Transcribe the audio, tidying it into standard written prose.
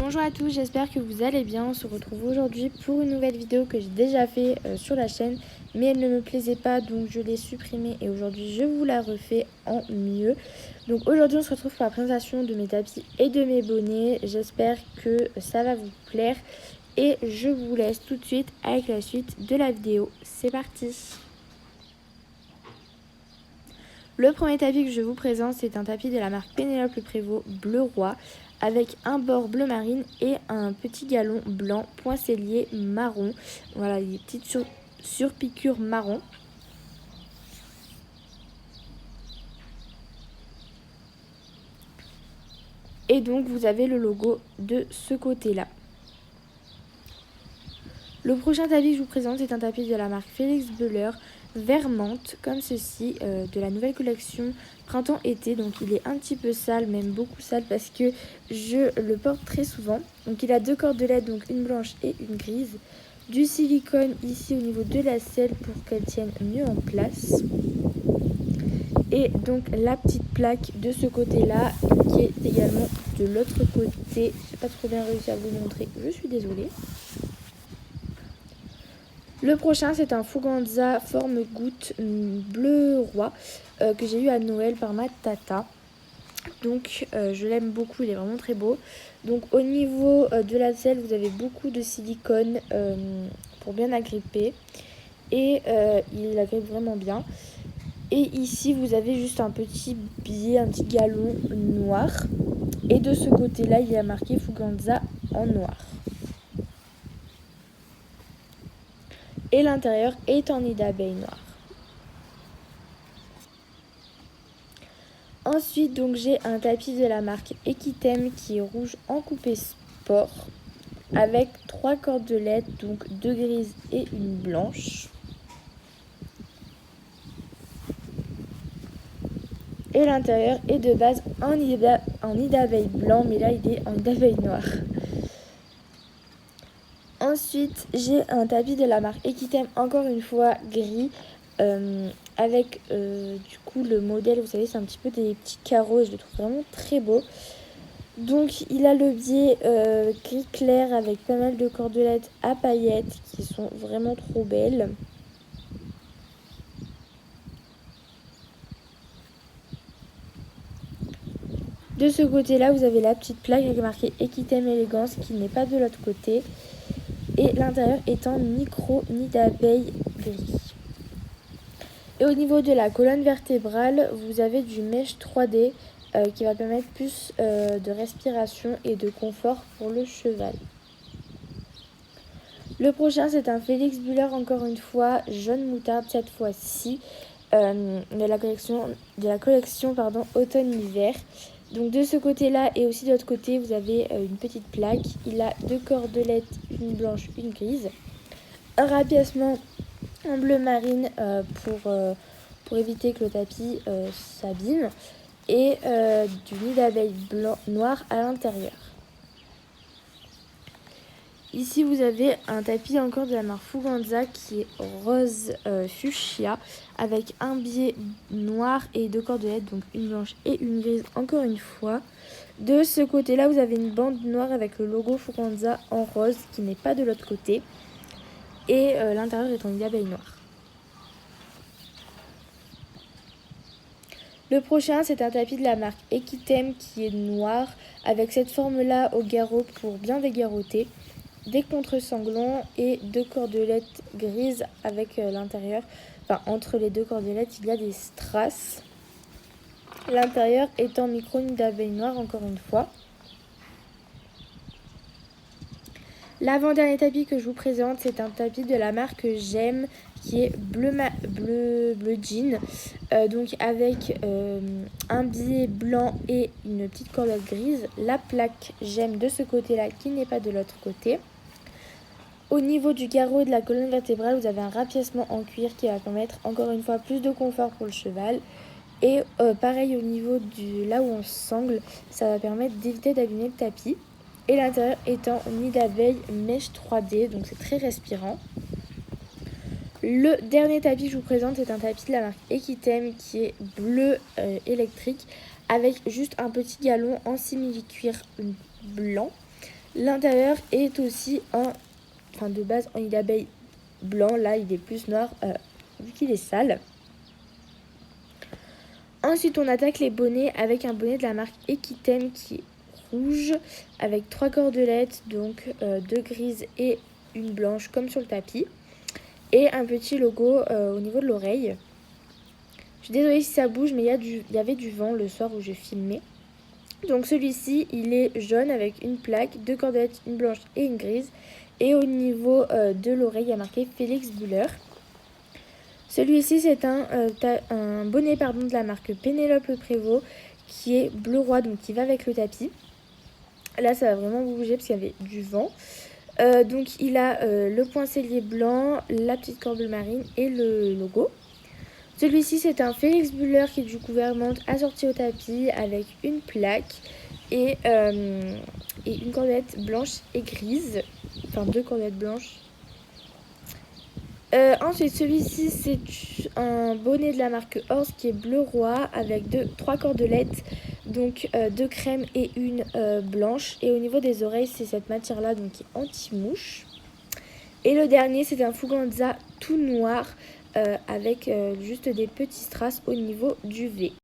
Bonjour à tous, j'espère que vous allez bien. On se retrouve aujourd'hui pour une nouvelle vidéo que j'ai déjà fait sur la chaîne, mais elle ne me plaisait pas, donc je l'ai supprimée et aujourd'hui je vous la refais en mieux. Donc aujourd'hui on se retrouve pour la présentation de mes tapis et de mes bonnets. J'espère que ça va vous plaire et je vous laisse tout de suite avec la suite de la vidéo. C'est parti! Le premier tapis que je vous présente, c'est un tapis de la marque Pénélope Le Prévost Bleu Roi avec un bord bleu marine et un petit galon blanc poincellier marron. Voilà, les petites surpiqûres marron. Et donc vous avez le logo de ce côté-là. Le prochain tapis que je vous présente, c'est un tapis de la marque Félix Beller vert menthe, comme ceci, de la nouvelle collection printemps-été. Donc il est un petit peu sale, même beaucoup sale, parce que je le porte très souvent. Donc il a deux cordelettes, donc une blanche et une grise. Du silicone ici au niveau de la selle pour qu'elle tienne mieux en place. Et donc la petite plaque de ce côté-là, qui est également de l'autre côté. J'ai pas trop bien réussi à vous montrer, je suis désolée. Le prochain, c'est un Fuganza forme goutte bleu roi que j'ai eu à Noël par ma tata. Donc je l'aime beaucoup, il est vraiment très beau. Donc au niveau de la selle, vous avez beaucoup de silicone pour bien agripper. Et il agrippe vraiment bien. Et ici, vous avez juste un petit billet, un petit galon noir. Et de ce côté-là, il y a marqué Fuganza en noir. Et l'intérieur est en nid d'abeille noir. Ensuite, donc j'ai un tapis de la marque Equitem qui est rouge en coupé sport avec 3 cordelettes, donc 2 grises et une blanche. Et l'intérieur est de base en nid d'abeille blanc, mais là il est en nid d'abeille noir. Ensuite, j'ai un tapis de la marque Equitem, encore une fois gris, avec du coup le modèle, vous savez, c'est un petit peu des petits carreaux et je le trouve vraiment très beau. Donc il a le biais gris clair avec pas mal de cordelettes à paillettes qui sont vraiment trop belles. De ce côté-là, vous avez la petite plaque avec marqué Equitem Élégance qui n'est pas de l'autre côté. Et l'intérieur est en micro nid d'abeille gris. Et au niveau de la colonne vertébrale, vous avez du mesh 3D qui va permettre plus de respiration et de confort pour le cheval. Le prochain, c'est un Félix Buller, encore une fois, jaune moutarde, cette fois-ci, de la collection automne-hiver. Donc de ce côté-là et aussi de l'autre côté, vous avez une petite plaque. Il a 2 cordelettes, une blanche, une grise. Un rapiècement en bleu marine pour éviter que le tapis s'abîme. Et du nid d'abeille noir à l'intérieur. Ici, vous avez un tapis encore de la marque Fuganza qui est rose fuchsia avec un biais noir et 2 cordelettes, donc une blanche et une grise encore une fois. De ce côté-là, vous avez une bande noire avec le logo Fuganza en rose qui n'est pas de l'autre côté. Et l'intérieur est en nid d'abeille noire. Le prochain, c'est un tapis de la marque Equitem qui est noir avec cette forme-là au garrot pour bien dégarroter. Des contre-sanglants et 2 cordelettes grises avec l'intérieur. Enfin, entre les 2 cordelettes, il y a des strass. L'intérieur est en micro nid d'abeille noire, encore une fois. L'avant-dernier tapis que je vous présente, c'est un tapis de la marque J'aime qui est bleu jean. Donc avec un biais blanc et une petite cordelette grise. La plaque J'aime de ce côté-là qui n'est pas de l'autre côté. Au niveau du garrot et de la colonne vertébrale, vous avez un rapiècement en cuir qui va permettre encore une fois plus de confort pour le cheval. Et pareil au niveau là où on sangle, ça va permettre d'éviter d'abîmer le tapis. Et l'intérieur étant nid d'abeille mèche 3D, donc c'est très respirant. Le dernier tapis que je vous présente, c'est un tapis de la marque Equitem qui est bleu électrique avec juste un petit galon en simili-cuir blanc. L'intérieur est aussi de base en nid d'abeille blanc. Là, il est plus noir vu qu'il est sale. Ensuite, on attaque les bonnets avec un bonnet de la marque Equitem qui est rouge avec 3 cordelettes, donc 2 grises et une blanche comme sur le tapis. Et un petit logo au niveau de l'oreille. Je suis désolée si ça bouge, mais il y avait du vent le soir où j'ai filmé. Donc celui-ci, il est jaune avec une plaque, 2 cordelettes, une blanche et une grise. Et au niveau de l'oreille, il y a marqué Félix Buller. Celui-ci, c'est un bonnet de la marque Pénélope Prévost qui est bleu roi, donc qui va avec le tapis. Là, ça va vraiment bouger parce qu'il y avait du vent. Donc, il a le poincellier blanc, la petite corde marine et le logo. Celui-ci, c'est un Félix Buller qui est du coup vermente assorti au tapis avec une plaque et une cordelette blanche et grise. Enfin, 2 cordelettes blanches. Ensuite, celui-ci, c'est un bonnet de la marque Horse qui est bleu roi avec 3 cordelettes, donc 2 crèmes et une blanche. Et au niveau des oreilles, c'est cette matière-là, donc qui est anti-mouche. Et le dernier, c'est un Fuganza tout noir avec juste des petits strass au niveau du V.